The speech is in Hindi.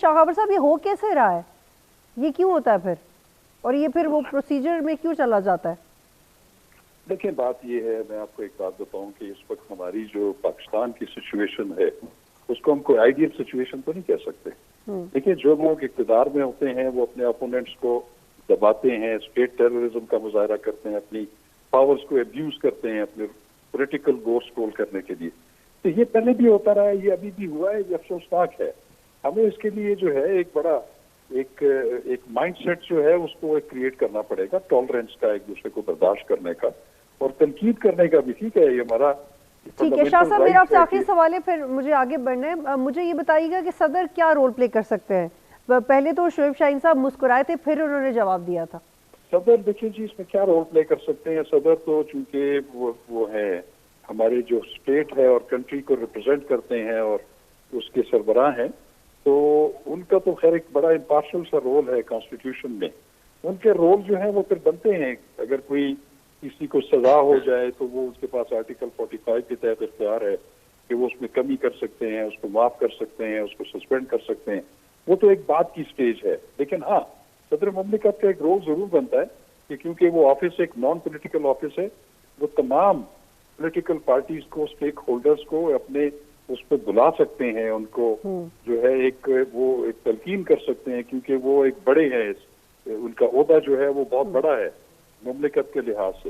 शाहवर साहब, ये हो कैसे रहा है? ये क्यों होता है फिर, और ये फिर वो प्रोसीजर में क्यों चला जाता है? देखिए, बात ये है, मैं आपको एक बात बताऊं कि इस वक्त हमारी जो पाकिस्तान की सिचुएशन है उसको हम कोई आइडियल सिचुएशन तो नहीं कह सकते। देखिए, जो लोग इक़्तिदार में होते हैं वो अपने अपोनेंट्स को दबाते हैं, स्टेट टेररिज्म का मुजाहरा करते हैं, अपनी पावर्स को एब्यूज करते हैं अपने पॉलिटिकल गोल्स गोल करने के लिए। तो ये पहले भी होता रहा है, ये अभी भी हुआ है, ये अफसोसनाक है। हमें इसके लिए जो है एक बड़ा एक माइंडसेट जो है उसको एक क्रिएट करना पड़ेगा, टॉलरेंस का, एक दूसरे को बर्दाश्त करने का और तनकीद करने का भी। ठीक है, ये हमारा ठीक है शाह साहब, मेरा आपसे आखिरी सवाल है, फिर मुझे आगे बढ़ना है। मुझे ये बताइएगा कि सदर क्या रोल प्ले कर सकते हैं? पहले तो शोएब शाहीन साहब मुस्कुराए थे, फिर उन्होंने जवाब दिया था। सदर, देखिए जी, इसमें क्या रोल प्ले कर सकते हैं? सदर तो चूंकि वो है हमारे जो स्टेट है और कंट्री को रिप्रेजेंट करते हैं और उसके सरबराह हैं, तो उनका तो खैर एक बड़ा इम्पार्शल सा रोल है कॉन्स्टिट्यूशन में। उनके रोल जो है वो फिर बनते हैं, अगर कोई किसी को सजा हो जाए तो वो उसके पास आर्टिकल 45 के तहत इख्तियार है कि वो उसमें कमी कर सकते हैं, उसको माफ कर सकते हैं, उसको सस्पेंड कर सकते हैं। वो तो एक बात की स्टेज है। लेकिन हाँ, सदर मुमलिकत का एक रोल जरूर बनता है कि क्योंकि वो ऑफिस एक नॉन पॉलिटिकल ऑफिस है, वो तमाम पॉलिटिकल पार्टीज को, स्टेक होल्डर्स को अपने उस पर बुला सकते हैं, उनको जो है एक तलकीन कर सकते हैं, क्योंकि वो एक बड़े हैं, उनका ओहदा जो है वो बहुत बड़ा है मुमलिकत के लिहाज से।